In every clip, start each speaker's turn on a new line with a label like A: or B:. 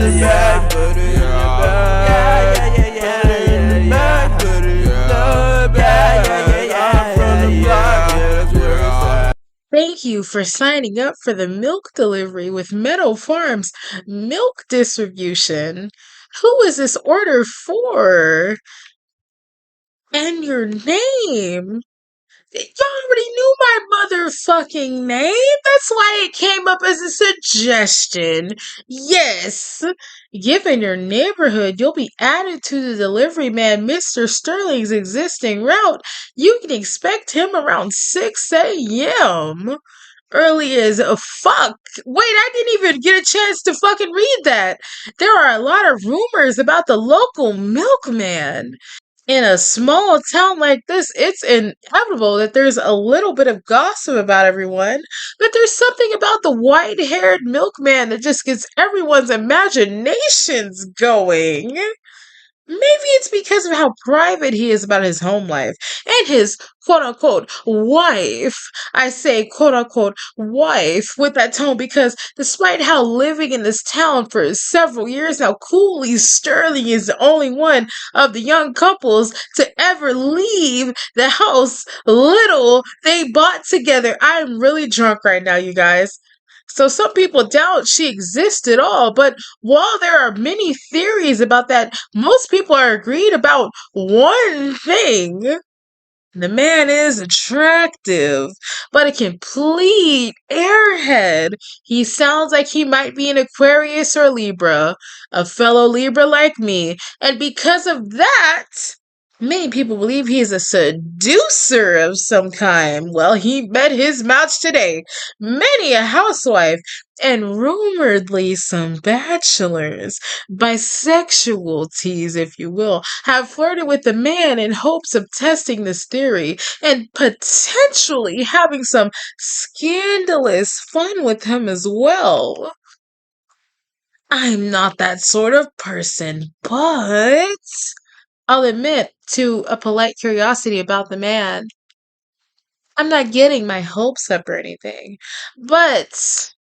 A: the bag, put it in the bag. Put it in the bag, put it in the bag. I'm from the block, yeah, that's where it's at.
B: Thank you for signing up for the milk delivery with Meadow Farms Milk Distribution. Who is this order for? And your name? You already knew my motherfucking name. That's why it came up as a suggestion. Yes. Given your neighborhood, you'll be added to the delivery man Mr. Sterling's existing route. You can expect him around 6 a.m. Early as fuck. Wait, I didn't even get a chance to fucking read that. There are a lot of rumors about the local milkman. In a small town like this, it's inevitable that there's a little bit of gossip about everyone, but there's something about the white haired milkman that just gets everyone's imaginations going. Maybe it's because of how private he is about his home life and his quote unquote wife. I say quote unquote wife with that tone because despite how living in this town for several years now, Cooley Sterling is the only one of the young couples to ever leave the house little they bought together. I'm really drunk right now, you guys. So some people doubt she exists at all, but while there are many theories about that, most people are agreed about one thing. The man is attractive, but a complete airhead. He sounds like he might be an Aquarius or Libra, a fellow Libra like me, and because of that, many people believe he is a seducer of some kind. Well, he met his match today. Many a housewife and rumoredly some bachelors, bisexualities, if you will, have flirted with the man in hopes of testing this theory and potentially having some scandalous fun with him as well. I'm not that sort of person, but I'll admit to a polite curiosity about the man. I'm not getting my hopes up or anything, but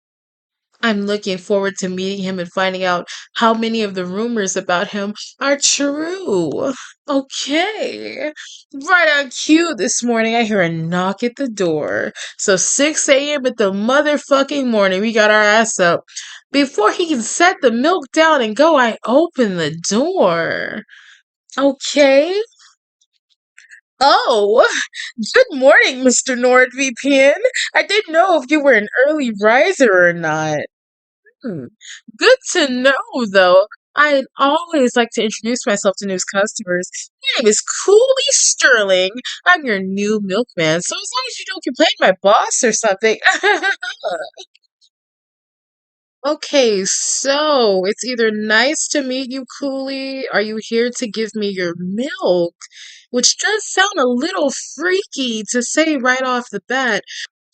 B: I'm looking forward to meeting him and finding out how many of the rumors about him are true. Okay. Right on cue this morning, I hear a knock at the door. So 6 a.m. at the motherfucking morning, we got our ass up. Before he can set the milk down and go, I open the door. Okay. Oh, good morning, Mr. NordVPN. I didn't know if you were an early riser or not. Hmm. Good to know, though. I'd always like to introduce myself to new customers. My name is Cooley Sterling. I'm your new milkman, so as long as you don't complain my boss or something. Okay, so it's either nice to meet you, Cooley. Are you here to give me your milk? Which does sound a little freaky to say right off the bat.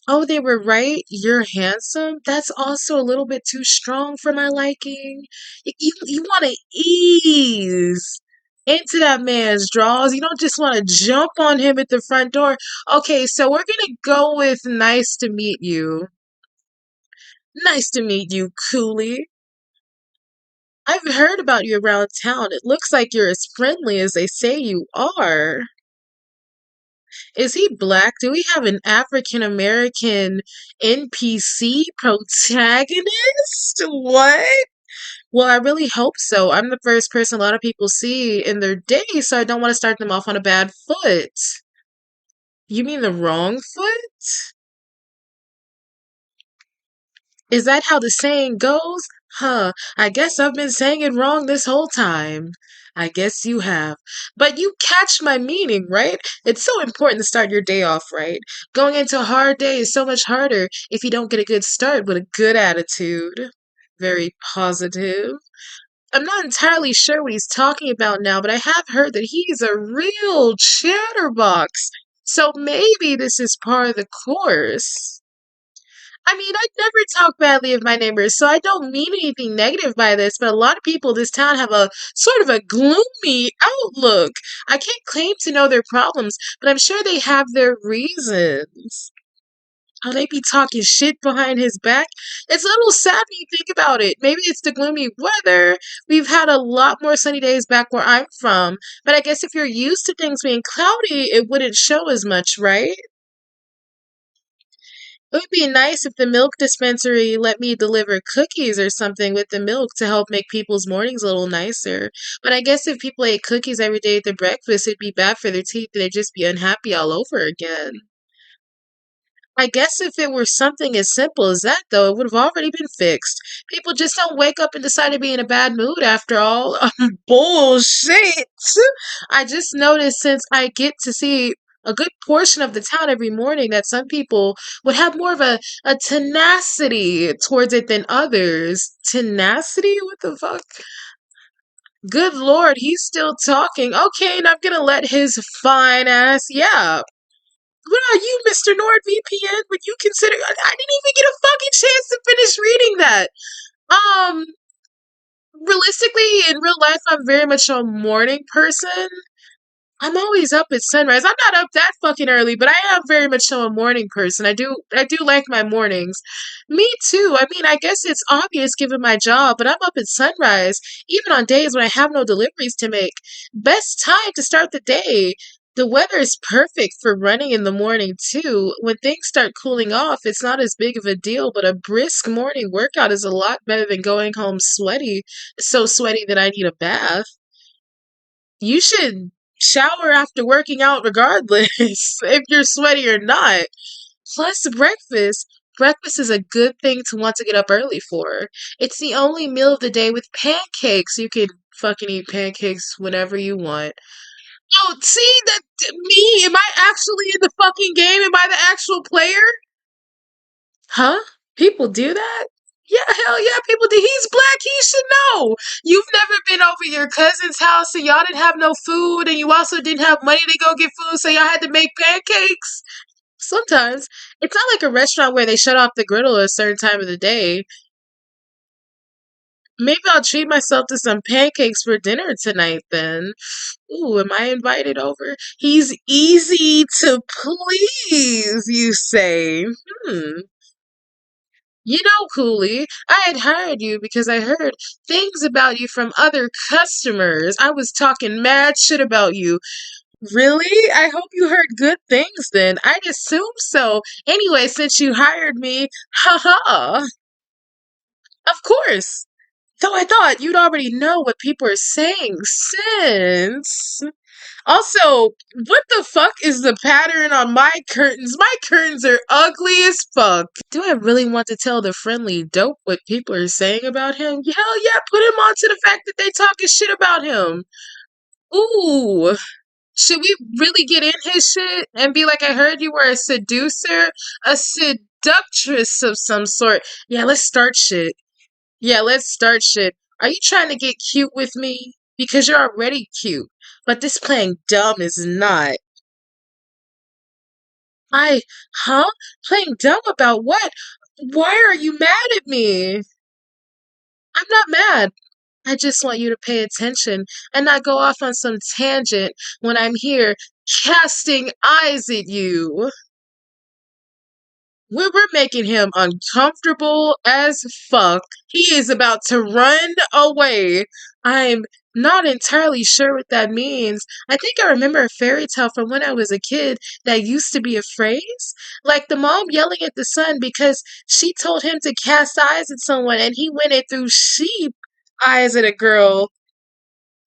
B: Oh, they were right. You're handsome. That's also a little bit too strong for my liking. You want to ease into that man's draws. You don't just want to jump on him at the front door. Okay, so we're gonna go with nice to meet you. Nice to meet you, Cooley. I've heard about you around town. It looks like you're as friendly as they say you are. Is he black? Do we have an African American NPC protagonist? What? Well, I really hope so. I'm the first person a lot of people see in their day, so I don't want to start them off on a bad foot. You mean the wrong foot? Is that how the saying goes? Huh, I guess I've been saying it wrong this whole time. I guess you have. But you catch my meaning, right? It's so important to start your day off right. Going into a hard day is so much harder if you don't get a good start with a good attitude. Very positive. I'm not entirely sure what he's talking about now, but I have heard that he's a real chatterbox. So maybe this is part of the course. I mean, I'd never talk badly of my neighbors, so I don't mean anything negative by this, but a lot of people in this town have a sort of a gloomy outlook. I can't claim to know their problems, but I'm sure they have their reasons. How they be talking shit behind his back. It's a little sad when you think about it. Maybe it's the gloomy weather. We've had a lot more sunny days back where I'm from. But I guess if you're used to things being cloudy, it wouldn't show as much, right? It would be nice if the milk dispensary let me deliver cookies or something with the milk to help make people's mornings a little nicer. But I guess if people ate cookies every day at their breakfast, it'd be bad for their teeth and they'd just be unhappy all over again. I guess if it were something as simple as that, though, it would have already been fixed. People just don't wake up and decide to be in a bad mood after all. Bullshit! I just noticed since I get to see a good portion of the town every morning that some people would have more of a tenacity towards it than others. Tenacity? What the fuck? Good lord, he's still talking. Okay, and I'm gonna let his fine ass yap. What are you, Mr. NordVPN? Would you consider? I didn't even get a fucking chance to finish reading that. Um, realistically, in real life, I'm very much a morning person. I'm always up at sunrise. I'm not up that fucking early, but I am very much so a morning person. I do like my mornings. Me too. I mean, I guess it's obvious given my job, but I'm up at sunrise, even on days when I have no deliveries to make. Best time to start the day. The weather is perfect for running in the morning too. When things start cooling off, it's not as big of a deal, but a brisk morning workout is a lot better than going home sweaty, so sweaty that I need a bath. You should shower after working out regardless if you're sweaty or not. Plus, breakfast. Breakfast is a good thing to want to get up early for. It's the only meal of the day with pancakes. You can fucking eat pancakes whenever you want. Oh, see that me? Am I actually in the fucking game? Am I the actual player? Huh? People do that? Yeah, hell yeah, people do. He's black, he should know. You've never been over your cousin's house and y'all didn't have no food and you also didn't have money to go get food, so y'all had to make pancakes? Sometimes. It's not like a restaurant where they shut off the griddle at a certain time of the day. Maybe I'll treat myself to some pancakes for dinner tonight then. Ooh, am I invited over? He's easy to please, you say. Hmm. You know, Cooley, I had hired you because I heard things about you from other customers. I was talking mad shit about you. Really? I hope you heard good things then. I'd assume so. Anyway, since you hired me, haha. Of course. Though I thought you'd already know what people are saying since. Also, what the fuck is the pattern on my curtains? My curtains are ugly as fuck. Do I really want to tell the friendly dope what people are saying about him? Hell yeah, put him on to the fact that they talking shit about him. Ooh, should we really get in his shit and be like, I heard you were a seducer, a seductress of some sort? Yeah, let's start shit. Yeah, let's start shit. Are you trying to get cute with me? Because you're already cute. But this playing dumb is not. I, huh? Playing dumb about what? Why are you mad at me? I'm not mad. I just want you to pay attention and not go off on some tangent when I'm here casting eyes at you. We're making him uncomfortable as fuck. He is about to run away. I'm not entirely sure what that means. I think I remember a fairy tale from when I was a kid that used to be a phrase. Like the mom yelling at the son because she told him to cast eyes at someone and he went and threw sheep eyes at a girl.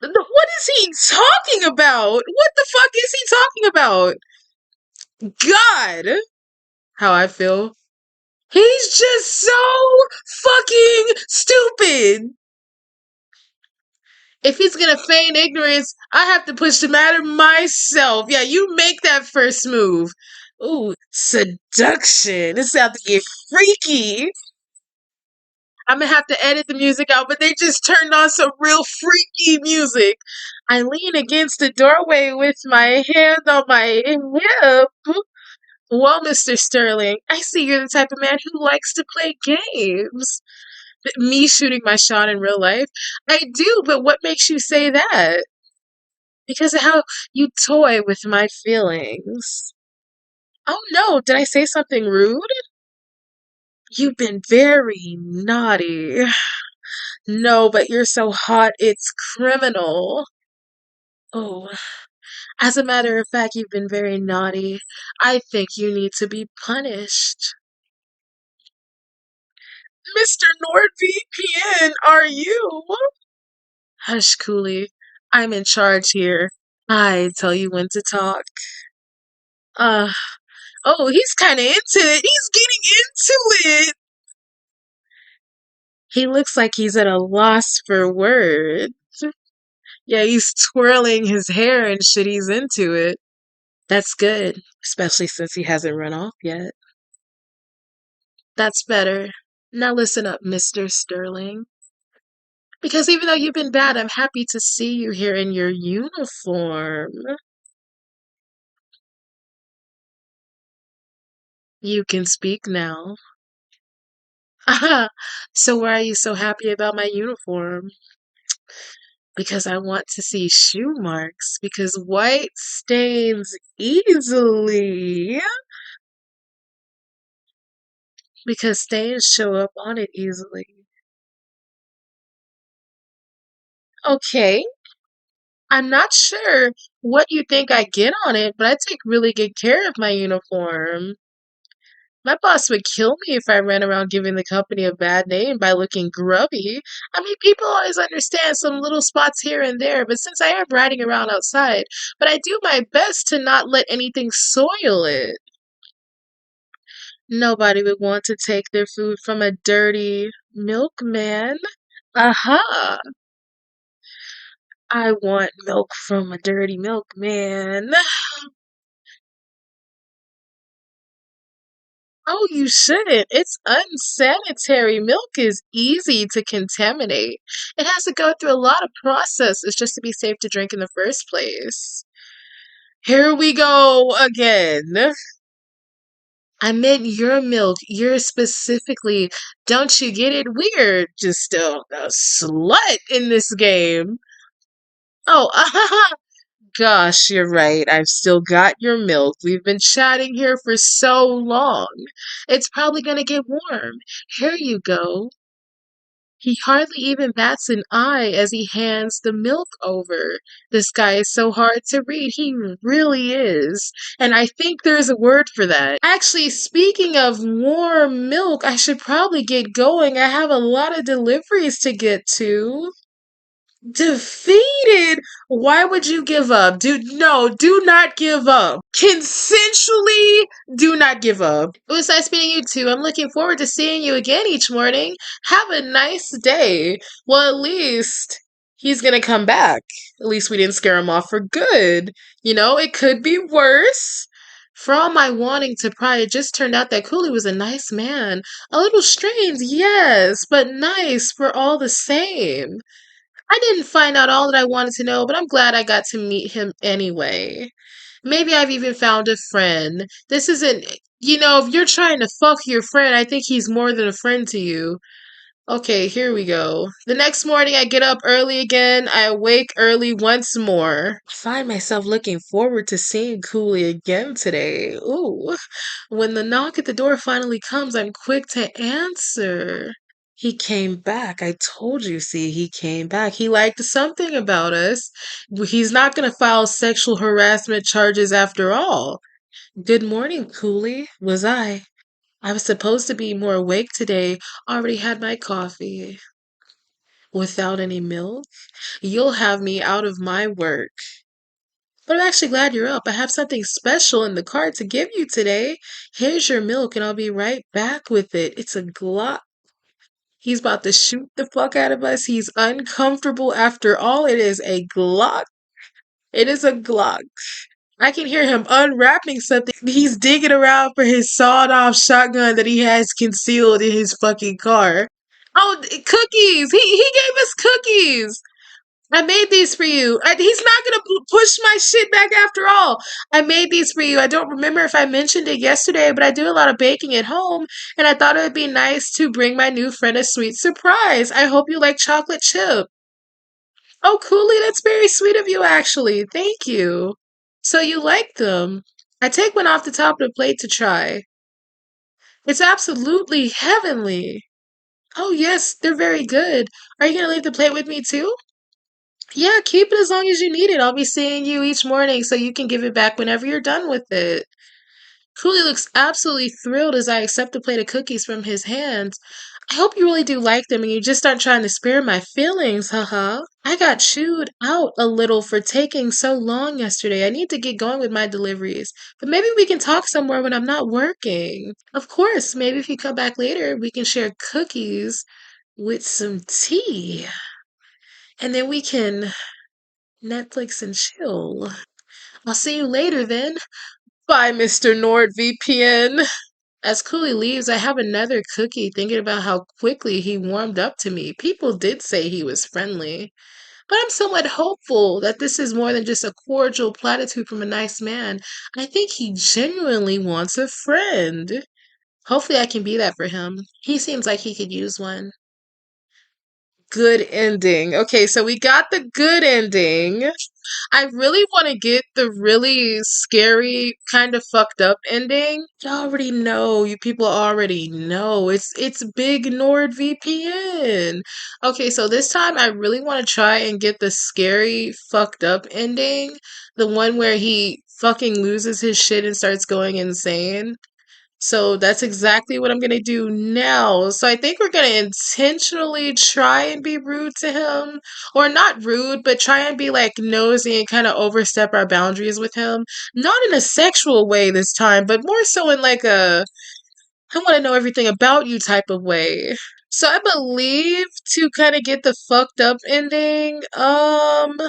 B: What is he talking about? What the fuck is he talking about? God! How I feel. He's just so fucking stupid. If he's gonna feign ignorance, I have to push the matter myself. Yeah, you make that first move. Ooh, seduction. This sounds to get freaky. I'm gonna have to edit the music out, but they just turned on some real freaky music. I lean against the doorway with my hand on my hip. Well, Mr. Sterling, I see you're the type of man who likes to play games. Me shooting my shot in real life? I do, but what makes you say that? Because of how you toy with my feelings. Oh no, did I say something rude? You've been very naughty. No, but you're so hot, it's criminal. Oh, as a matter of fact, you've been very naughty. I think you need to be punished. Mr. NordVPN, are you? Hush, Cooley. I'm in charge here. I tell you when to talk. Uh, oh, he's kind of into it. He's getting into it. He looks like he's at a loss for words. Yeah, he's twirling his hair and shit. He's into it. That's good, especially since he hasn't run off yet. That's better. Now listen up, Mr. Sterling. Because even though you've been bad, I'm happy to see you here in your uniform. You can speak now. Aha! So why are you so happy about my uniform? Because I want to see shoe marks. Because white stains easily. Because stains show up on it easily. Okay, I'm not sure what you think I get on it, but I take really good care of my uniform. My boss would kill me if I ran around giving the company a bad name by looking grubby. I mean, people always understand some little spots here and there, but since I am riding around outside, but I do my best to not let anything soil it. Nobody would want to take their food from a dirty milkman. Aha! I want milk from a dirty milkman. Oh, you shouldn't. It's unsanitary. Milk is easy to contaminate. It has to go through a lot of processes just to be safe to drink in the first place. Here we go again. I meant your milk, yours specifically. Don't you get it? We're just a slut in this game. Oh, gosh, you're right. I've still got your milk. We've been chatting here for so long. It's probably gonna get warm. Here you go. He hardly even bats an eye as he hands the milk over. This guy is so hard to read. He really is. And I think there's a word for that. Actually, speaking of warm milk, I should probably get going. I have a lot of deliveries to get to. Defeated? Why would you give up? Dude, no, do not give up. Consensually, do not give up. It was nice meeting you too. I'm looking forward to seeing you again each morning. Have a nice day. Well, at least he's gonna come back. At least we didn't scare him off for good. You know, it could be worse. For all my wanting to pry, it just turned out that Cooley was a nice man. A little strange, yes, but nice for all the same. I didn't find out all that I wanted to know, but I'm glad I got to meet him anyway. Maybe I've even found a friend. This isn't, if you're trying to fuck your friend, I think he's more than a friend to you. Okay, here we go. The next morning, I get up early again. I awake early once more. I find myself looking forward to seeing Cooley again today. Ooh. When the knock at the door finally comes, I'm quick to answer. He came back. I told you, see, he came back. He liked something about us. He's not going to file sexual harassment charges after all. Good morning, Cooley. Was I? I was supposed to be more awake today. Already had my coffee. Without any milk? You'll have me out of my work. But I'm actually glad you're up. I have something special in the cart to give you today. Here's your milk, and I'll be right back with it. It's a Glock. He's about to shoot the fuck out of us. He's uncomfortable after all. It is a Glock. It is a Glock. I can hear him unwrapping something. He's digging around for his sawed off shotgun that he has concealed in his fucking car. Oh, cookies! He gave us cookies! I made these for you. He's not gonna push my shit back after all. I made these for you. I don't remember if I mentioned it yesterday, but I do a lot of baking at home, and I thought it would be nice to bring my new friend a sweet surprise. I hope you like chocolate chip. Oh, Cooley, that's very sweet of you, actually. Thank you. So you like them? I take one off the top of the plate to try. It's absolutely heavenly. Oh, yes, they're very good. Are you going to leave the plate with me too? Yeah, keep it as long as you need it. I'll be seeing you each morning so you can give it back whenever you're done with it. Cooley looks absolutely thrilled as I accept a plate of cookies from his hands. I hope you really do like them and you just aren't trying to spare my feelings, haha. I got chewed out a little for taking so long yesterday. I need to get going with my deliveries, but maybe we can talk somewhere when I'm not working. Of course, maybe if you come back later, we can share cookies with some tea. And then we can Netflix and chill. I'll see you later then. Bye, Mr. NordVPN. As Cooley leaves, I have another cookie thinking about how quickly he warmed up to me. People did say he was friendly, but I'm somewhat hopeful that this is more than just a cordial platitude from a nice man. I think he genuinely wants a friend. Hopefully, I can be that for him. He seems like he could use one. Good ending. Okay, so we got the good ending. I really want to get the really scary, kind of fucked up ending. You already know. You people already know. It's Big NordVPN. Okay, so this time I really want to try and get the scary, fucked up ending. The one where he fucking loses his shit and starts going insane. So that's exactly what I'm gonna do now. So I think we're gonna intentionally try and be rude to him. Or not rude, but try and be like nosy and kind of overstep our boundaries with him. Not in a sexual way this time, but more so in like a I want to know everything about you type of way. So I believe to kind of get the fucked up ending, let's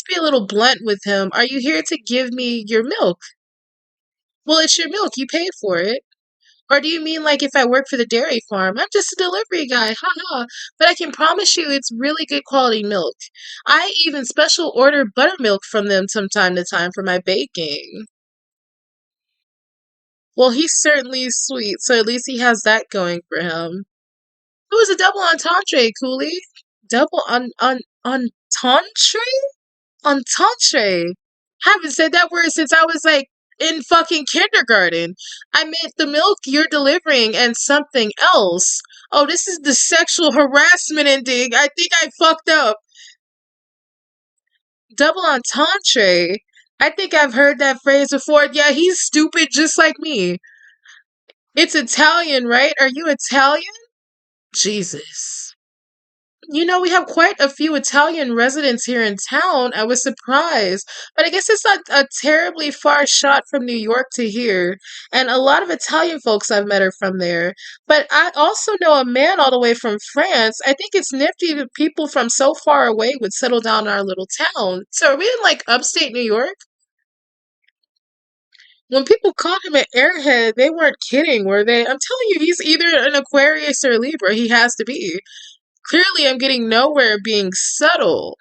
B: be a little blunt with him. Are you here to give me your milk? Well, it's your milk. You paid for it. Or do you mean like if I work for the dairy farm? I'm just a delivery guy, haha. But I can promise you it's really good quality milk. I even special order buttermilk from them from time to time for my baking. Well, he's certainly sweet, so at least he has that going for him. It was a double entendre, Cooley. Double entendre? Entendre. Haven't said that word since I was like in fucking kindergarten. I meant the milk you're delivering and something else. Oh, this is the sexual harassment ending. I think I fucked up. Double entendre. I think I've heard that phrase before. Yeah, he's stupid just like me. It's Italian, right? Are you Italian? Jesus. You know, we have quite a few Italian residents here in town. I was surprised. But I guess it's not a terribly far shot from New York to here. And a lot of Italian folks I've met are from there. But I also know a man all the way from France. I think it's nifty that people from so far away would settle down in our little town. So are we in like upstate New York? When people called him an airhead, they weren't kidding, were they? I'm telling you, he's either an Aquarius or a Libra. He has to be. Clearly, I'm getting nowhere being subtle.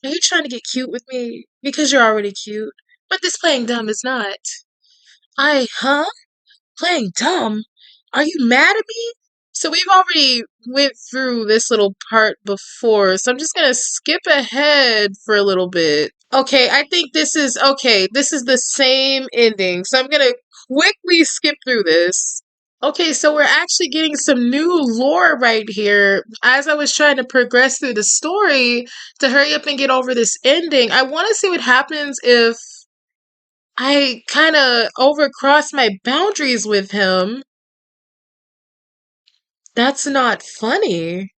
B: Are you trying to get cute with me? Because you're already cute. But this playing dumb is not. Huh? Playing dumb? Are you mad at me? So we've already went through this little part before, so I'm just gonna skip ahead for a little bit. Okay, I think this is okay. This is the same ending, so I'm gonna quickly skip through this. Okay, so we're actually getting some new lore right here. As I was trying to progress through the story to hurry up and get over this ending, I want to see what happens if I kind of overcross my boundaries with him. That's not funny.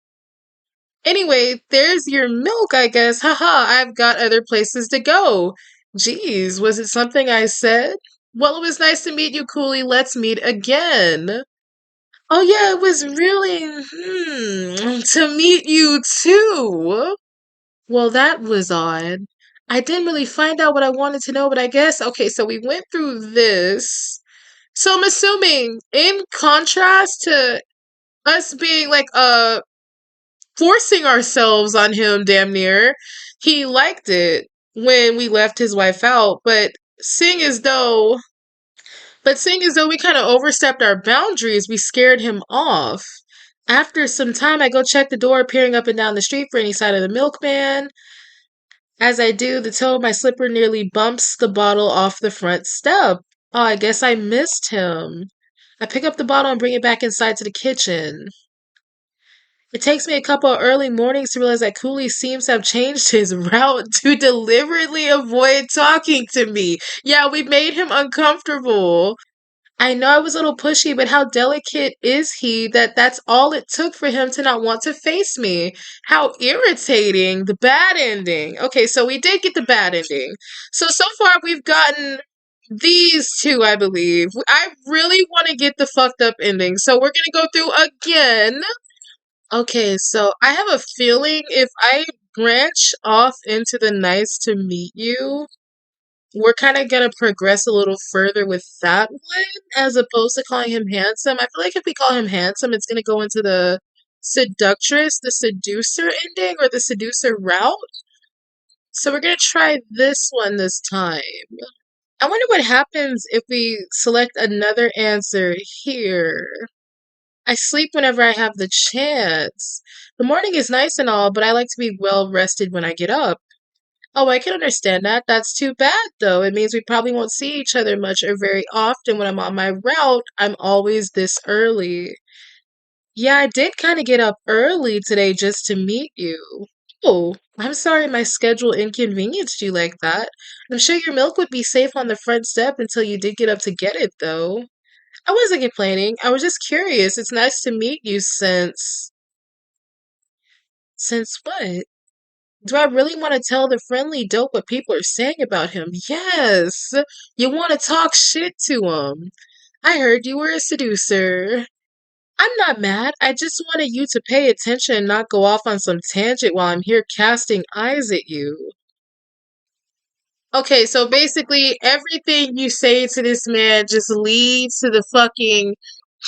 B: Anyway, there's your milk, I guess. Haha, I've got other places to go. Geez, was it something I said? Well, it was nice to meet you, Cooley. Let's meet again. Oh yeah, it was really to meet you too. Well, that was odd. I didn't really find out what I wanted to know, but I guess okay, so we went through this. So I'm assuming in contrast to us being like forcing ourselves on him damn near, he liked it when we left his wife out, seeing as though we kind of overstepped our boundaries, we scared him off. After some time, I go check the door, peering up and down the street for any sign of the milkman. As I do, the toe of my slipper nearly bumps the bottle off the front step. Oh, I guess I missed him. I pick up the bottle and bring it back inside to the kitchen. It takes me a couple of early mornings to realize that Cooley seems to have changed his route to deliberately avoid talking to me. Yeah, we made him uncomfortable. I know I was a little pushy, but how delicate is he that that's all it took for him to not want to face me? How irritating. The bad ending. Okay, so we did get the bad ending. So far we've gotten these two, I believe. I really want to get the fucked up ending, so we're gonna go through again. Okay, so I have a feeling if I branch off into the nice to meet you, we're kind of gonna progress a little further with that one as opposed to calling him handsome. I feel like if we call him handsome, it's gonna go into the seductress, the seducer ending, or the seducer route. So we're gonna try this one this time. I wonder what happens if we select another answer here. I sleep whenever I have the chance. The morning is nice and all, but I like to be well rested when I get up. Oh, I can understand that. That's too bad, though. It means we probably won't see each other much or very often when I'm on my route. I'm always this early. Yeah, I did kind of get up early today just to meet you. Oh, I'm sorry my schedule inconvenienced you like that. I'm sure your milk would be safe on the front step until you did get up to get it, though. I wasn't complaining. I was just curious. It's nice to meet you since. Since what? Do I really want to tell the friendly dope what people are saying about him? Yes! You want to talk shit to him. I heard you were a seducer. I'm not mad. I just wanted you to pay attention and not go off on some tangent while I'm here casting eyes at you. Okay, so basically everything you say to this man just leads to the fucking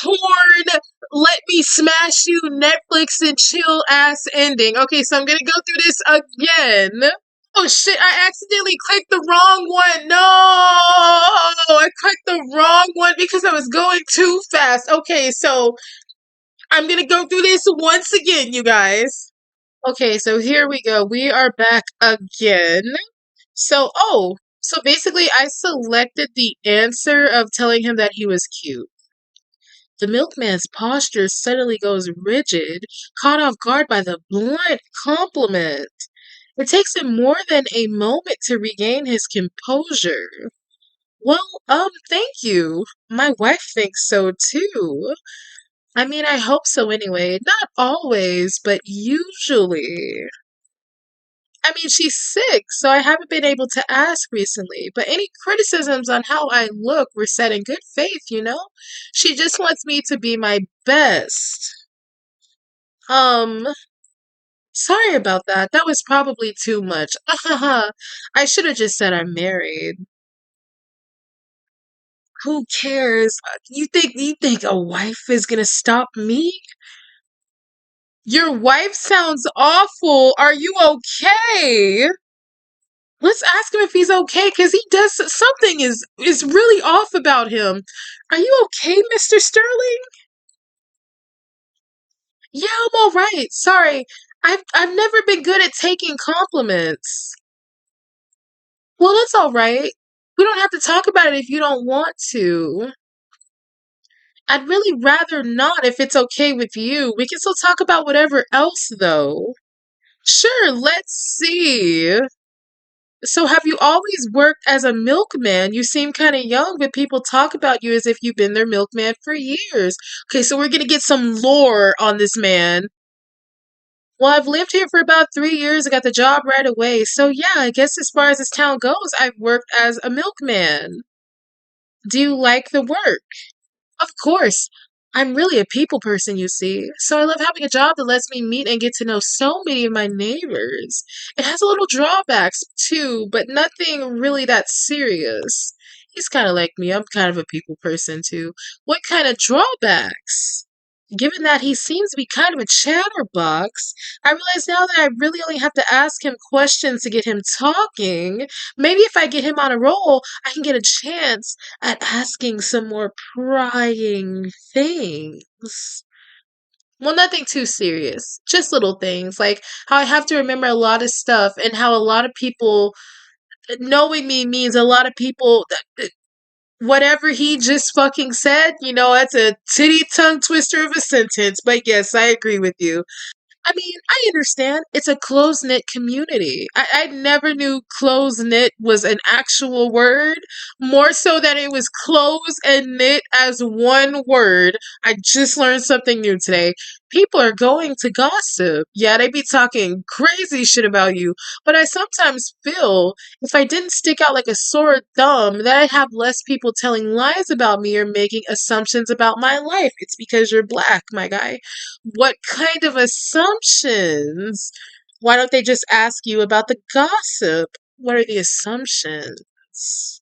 B: porn, let me smash you, Netflix and chill ass ending. Okay, so I'm gonna go through this again. Oh shit, I accidentally clicked the wrong one. No! I clicked the wrong one because I was going too fast. Okay, so I'm gonna go through this once again, you guys. Okay, so here we go. We are back again. So basically, I selected the answer of telling him that he was cute. The milkman's posture suddenly goes rigid, caught off guard by the blunt compliment. It takes him more than a moment to regain his composure. Well, thank you. My wife thinks so too. I mean, I hope so anyway. Not always, but usually. I mean, she's sick, so I haven't been able to ask recently. But any criticisms on how I look were said in good faith, you know? She just wants me to be my best. Um, Sorry about that. That was probably too much. I should have just said I'm married. Who cares? You think a wife is gonna stop me? Your wife sounds awful. Are you okay? Let's ask him if he's okay, because he does something is really off about him. Are you okay, Mr. Sterling? Yeah, I'm all right. Sorry. I've never been good at taking compliments. Well, that's all right. We don't have to talk about it if you don't want to. I'd really rather not if it's okay with you. We can still talk about whatever else, though. Sure, let's see. So, have you always worked as a milkman? You seem kind of young, but people talk about you as if you've been their milkman for years. Okay, so we're gonna get some lore on this man. Well, I've lived here for about 3 years. I got the job right away. So, yeah, I guess as far as this town goes, I've worked as a milkman. Do you like the work? Of course. I'm really a people person, you see. So I love having a job that lets me meet and get to know so many of my neighbors. It has a little drawbacks, too, but nothing really that serious. He's kind of like me. I'm kind of a people person, too. What kind of drawbacks? Given that he seems to be kind of a chatterbox, I realize now that I really only have to ask him questions to get him talking. Maybe if I get him on a roll, I can get a chance at asking some more prying things. Well, nothing too serious. Just little things like how I have to remember a lot of stuff and how a lot of people knowing me means a lot of people whatever he just fucking said, that's a titty tongue twister of a sentence. But yes, I agree with you. I mean, I understand. It's a close knit community. I never knew close knit was an actual word, more so that it was close and knit as one word. I just learned something new today. People are going to gossip. Yeah, they be talking crazy shit about you, but I sometimes feel if I didn't stick out like a sore thumb, that I'd have less people telling lies about me or making assumptions about my life. It's because you're black, my guy. What kind of assumptions? Why don't they just ask you about the gossip? What are the assumptions?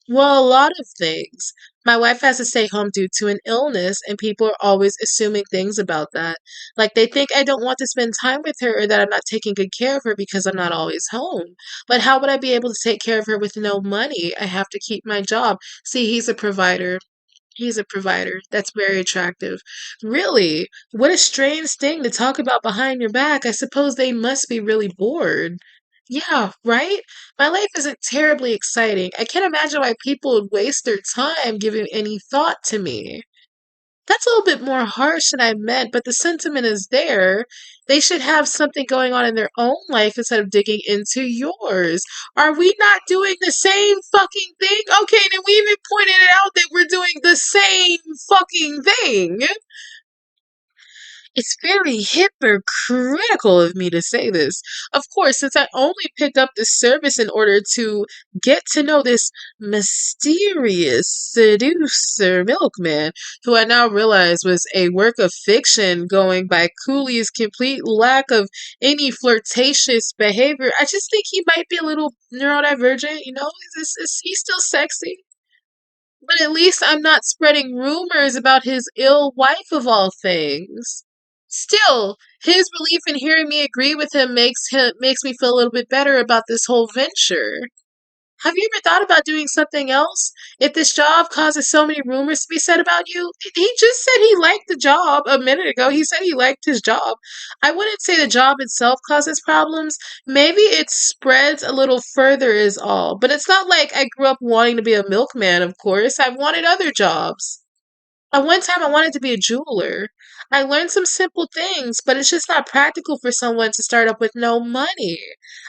B: Well, a lot of things. My wife has to stay home due to an illness, and people are always assuming things about that. Like they think I don't want to spend time with her or that I'm not taking good care of her because I'm not always home. But how would I be able to take care of her with no money? I have to keep my job. See, he's a provider. He's a provider. That's very attractive. Really? What a strange thing to talk about behind your back. I suppose they must be really bored. Yeah, right? My life isn't terribly exciting. I can't imagine why people would waste their time giving any thought to me. That's a little bit more harsh than I meant, but the sentiment is there. They should have something going on in their own life instead of digging into yours. Are we not doing the same fucking thing? Okay, then we even pointed it out that we're doing the same fucking thing. It's very hypocritical of me to say this. Of course, since I only picked up this service in order to get to know this mysterious seducer milkman, who I now realize was a work of fiction going by Cooley's complete lack of any flirtatious behavior. I just think he might be a little neurodivergent, is he still sexy? But at least I'm not spreading rumors about his ill wife of all things. Still, his relief in hearing me agree with him makes me feel a little bit better about this whole venture. Have you ever thought about doing something else? If this job causes so many rumors to be said about you, he just said he liked the job a minute ago. He said he liked his job. I wouldn't say the job itself causes problems. Maybe it spreads a little further, is all. But it's not like I grew up wanting to be a milkman, of course. I've wanted other jobs. At one time, I wanted to be a jeweler. I learned some simple things, but it's just not practical for someone to start up with no money.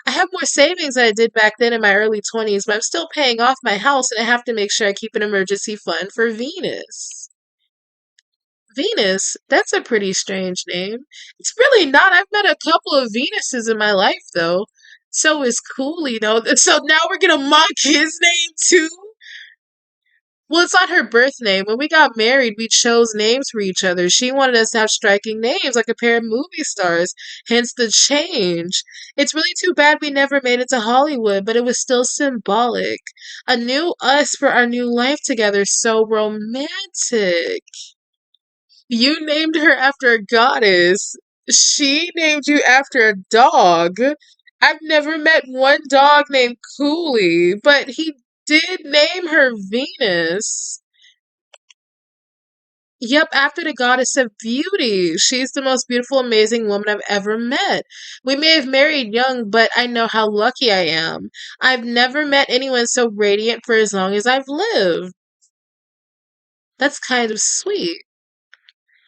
B: I have more savings than I did back then in my early 20s, but I'm still paying off my house and I have to make sure I keep an emergency fund for Venus. Venus? That's a pretty strange name. It's really not. I've met a couple of Venuses in my life, though. So is Cooley, though. So now we're gonna mock his name, too? Well, it's not her birth name. When we got married, we chose names for each other. She wanted us to have striking names like a pair of movie stars, hence the change. It's really too bad we never made it to Hollywood, but it was still symbolic. A new us for our new life together. So romantic. You named her after a goddess. She named you after a dog. I've never met one dog named Cooley, but he did name her Venus. Yep, after the goddess of beauty. She's the most beautiful, amazing woman I've ever met. We may have married young, but I know how lucky I am. I've never met anyone so radiant for as long as I've lived. That's kind of sweet.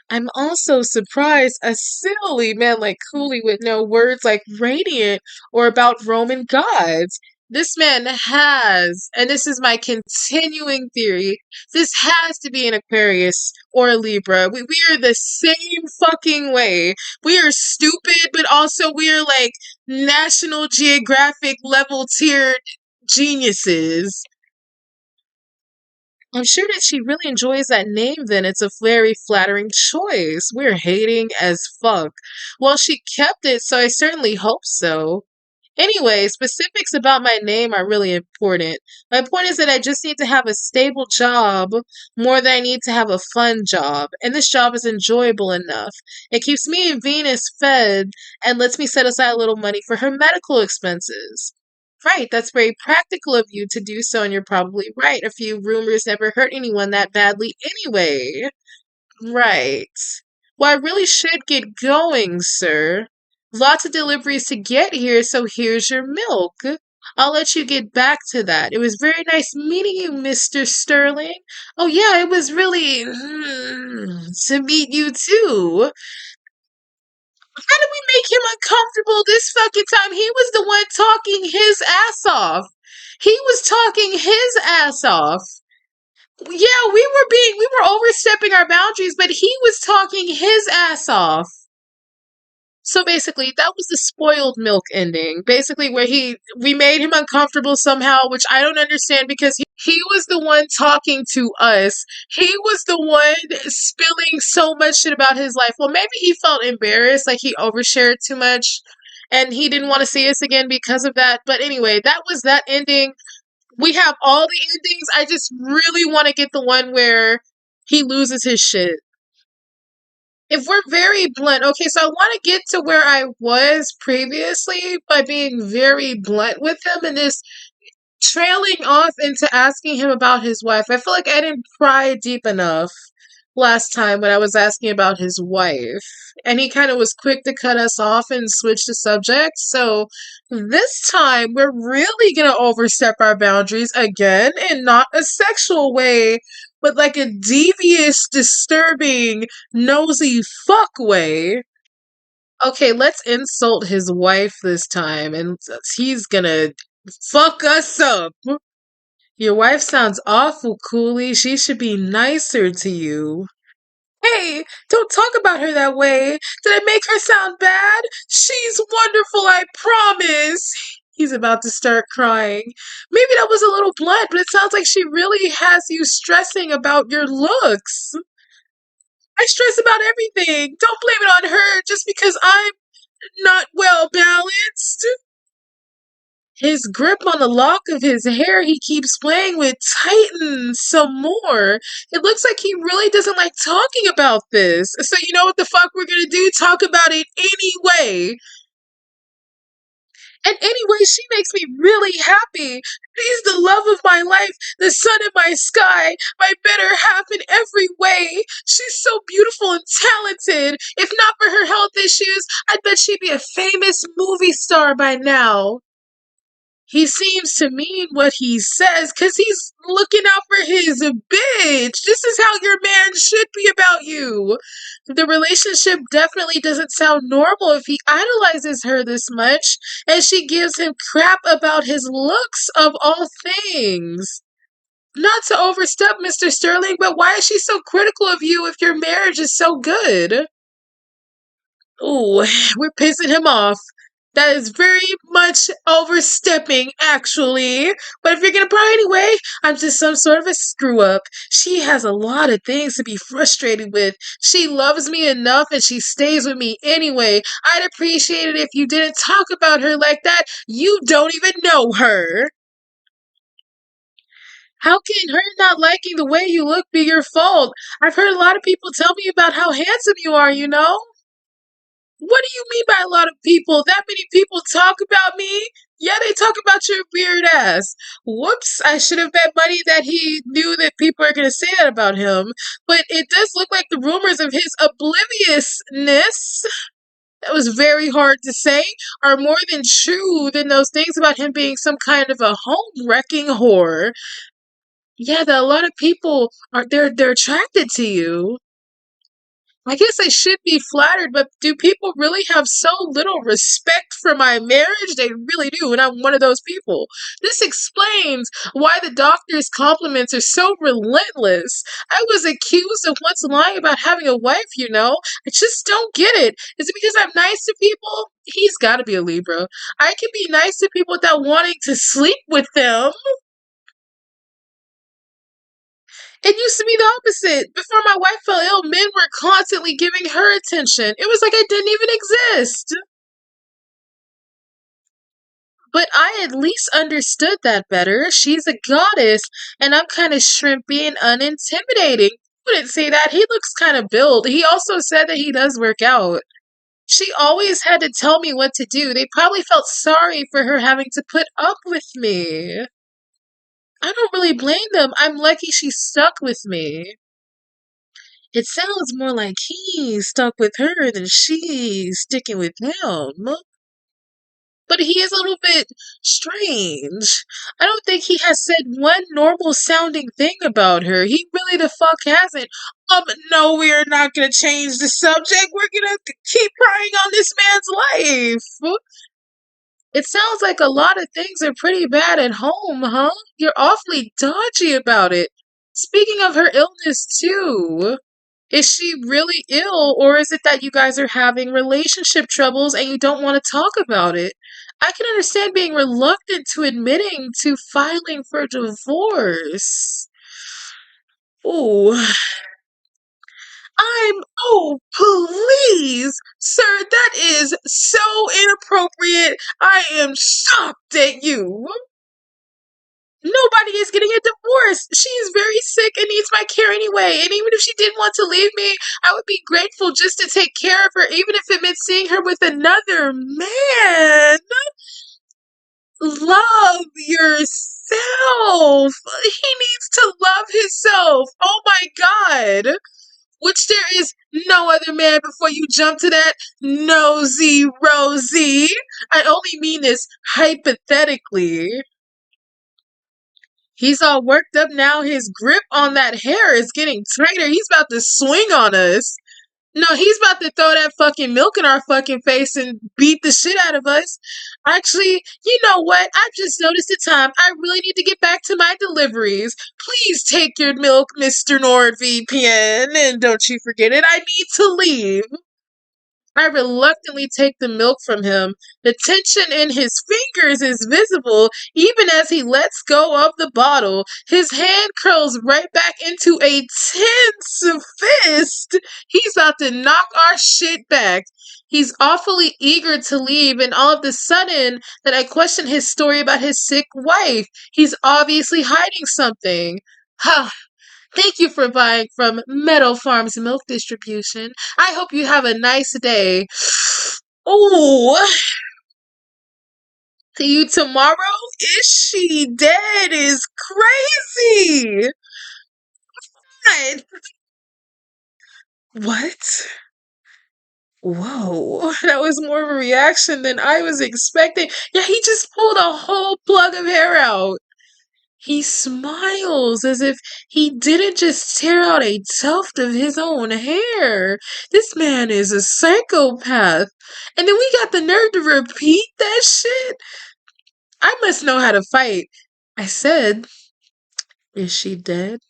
B: I'm also surprised a silly man like Cooley would know words like radiant or about Roman gods. This man has, and this is my continuing theory, this has to be an Aquarius or a Libra. We are the same fucking way. We are stupid, but also we are like National Geographic level tiered geniuses. I'm sure that she really enjoys that name then. It's a very flattering choice. We're hating as fuck. Well, she kept it, so I certainly hope so. Anyway, specifics about my name are really important. My point is that I just need to have a stable job more than I need to have a fun job. And this job is enjoyable enough. It keeps me and Venus fed and lets me set aside a little money for her medical expenses. Right, that's very practical of you to do so, and you're probably right. A few rumors never hurt anyone that badly anyway. Right. Well, I really should get going, sir. Lots of deliveries to get here, so here's your milk. I'll let you get back to that. It was very nice meeting you, Mr. Sterling. Oh, yeah, it was really to meet you too. How did we make him uncomfortable this fucking time? He was the one talking his ass off. He was talking his ass off. Yeah, we were overstepping our boundaries, but he was talking his ass off. So basically, that was the spoiled milk ending. Basically, where we made him uncomfortable somehow, which I don't understand because he was the one talking to us. He was the one spilling so much shit about his life. Well, maybe he felt embarrassed, like he overshared too much, and he didn't want to see us again because of that. But anyway, that was that ending. We have all the endings. I just really want to get the one where he loses his shit. If we're very blunt, okay, so I want to get to where I was previously by being very blunt with him and this trailing off into asking him about his wife. I feel like I didn't pry deep enough last time when I was asking about his wife. And he kind of was quick to cut us off and switch the subject. So this time we're really going to overstep our boundaries again in not a sexual way, but like a devious, disturbing, nosy fuck way. Okay, let's insult his wife this time and he's gonna fuck us up. Your wife sounds awful, Cooley. She should be nicer to you. Hey, don't talk about her that way. Did I make her sound bad? She's wonderful, I promise. He's about to start crying. Maybe that was a little blunt, but it sounds like she really has you stressing about your looks. I stress about everything. Don't blame it on her just because I'm not well balanced. His grip on the lock of his hair he keeps playing with tightens some more. It looks like he really doesn't like talking about this. So you know what the fuck we're gonna do? Talk about it anyway. And anyway, she makes me really happy. She's the love of my life, the sun in my sky, my better half in every way. She's so beautiful and talented. If not for her health issues, I'd bet she'd be a famous movie star by now. He seems to mean what he says because he's looking out for his bitch. This is how your man should be about you. The relationship definitely doesn't sound normal if he idolizes her this much and she gives him crap about his looks of all things. Not to overstep, Mr. Sterling, but why is she so critical of you if your marriage is so good? Ooh, we're pissing him off. That is very much overstepping, actually. But if you're gonna pry anyway, I'm just some sort of a screw up. She has a lot of things to be frustrated with. She loves me enough and she stays with me anyway. I'd appreciate it if you didn't talk about her like that. You don't even know her. How can her not liking the way you look be your fault? I've heard a lot of people tell me about how handsome you are, you know? What do you mean by a lot of people? That many people talk about me? Yeah, they talk about your weird ass. Whoops, I should have bet money that he knew that people are going to say that about him. But it does look like the rumors of his obliviousness, that was very hard to say, are more than true than those things about him being some kind of a home wrecking whore. Yeah, that a lot of people are they're attracted to you. I guess I should be flattered, but do people really have so little respect for my marriage? They really do, and I'm one of those people. This explains why the doctor's compliments are so relentless. I was accused of once lying about having a wife, you know? I just don't get it. Is it because I'm nice to people? He's gotta be a Libra. I can be nice to people without wanting to sleep with them. It used to be the opposite. Before my wife fell ill, men were constantly giving her attention. It was like I didn't even exist. But I at least understood that better. She's a goddess, and I'm kind of shrimpy and unintimidating. Wouldn't say that. He looks kind of built. He also said that he does work out. She always had to tell me what to do. They probably felt sorry for her having to put up with me. I don't really blame them. I'm lucky she stuck with me. It sounds more like he's stuck with her than she's sticking with him. But he is a little bit strange. I don't think he has said one normal sounding thing about her. He really the fuck hasn't. No, we're not gonna change the subject. We're gonna keep prying on this man's life. It sounds like a lot of things are pretty bad at home, huh? You're awfully dodgy about it. Speaking of her illness, too, is she really ill, or is it that you guys are having relationship troubles and you don't want to talk about it? I can understand being reluctant to admitting to filing for divorce. Ooh, oh, please, sir, that is so inappropriate. I am shocked at you. Nobody is getting a divorce. She is very sick and needs my care anyway. And even if she didn't want to leave me, I would be grateful just to take care of her, even if it meant seeing her with another man. Love yourself. He needs to love himself. Oh my God. Which there is no other man before you jump to that nosy Rosie. I only mean this hypothetically. He's all worked up now. His grip on that hair is getting tighter. He's about to swing on us. No, he's about to throw that fucking milk in our fucking face and beat the shit out of us. Actually, you know what? I've just noticed the time. I really need to get back to my deliveries. Please take your milk, Mr. NordVPN, and don't you forget it. I need to leave. I reluctantly take the milk from him. The tension in his fingers is visible even as he lets go of the bottle. His hand curls right back into a tense fist. He's about to knock our shit back. He's awfully eager to leave, and all of a sudden that I question his story about his sick wife. He's obviously hiding something. Huh. Thank you for buying from Meadow Farms Milk Distribution. I hope you have a nice day. Oh, see you tomorrow? Is she dead? Is crazy. What? Whoa, that was more of a reaction than I was expecting. Yeah, he just pulled a whole plug of hair out. He smiles as if he didn't just tear out a tuft of his own hair. This man is a psychopath. And then we got the nerve to repeat that shit? I must know how to fight. I said, is she dead?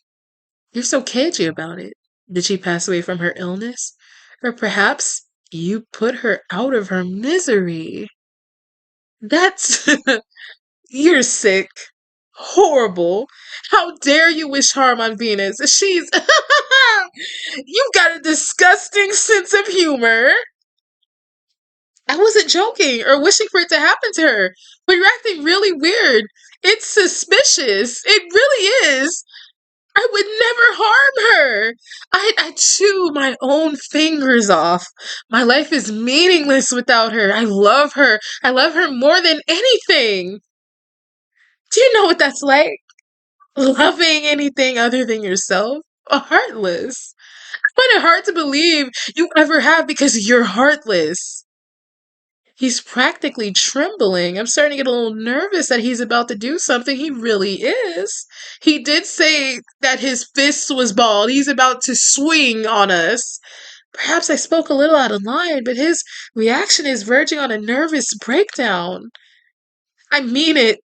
B: You're so cagey about it. Did she pass away from her illness? Or perhaps you put her out of her misery? That's You're sick. Horrible. How dare you wish harm on Venus? She's. You've got a disgusting sense of humor. I wasn't joking or wishing for it to happen to her, but you're acting really weird. It's suspicious. It really is. I would never harm her. I chew my own fingers off. My life is meaningless without her. I love her. I love her more than anything. Do you know what that's like? Loving anything other than yourself? Heartless. I find it hard to believe you ever have because you're heartless. He's practically trembling. I'm starting to get a little nervous that he's about to do something he really is. He did say that his fist was bald. He's about to swing on us. Perhaps I spoke a little out of line, but his reaction is verging on a nervous breakdown. I mean it.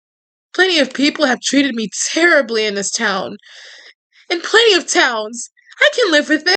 B: Plenty of people have treated me terribly in this town. In plenty of towns. I can live with it.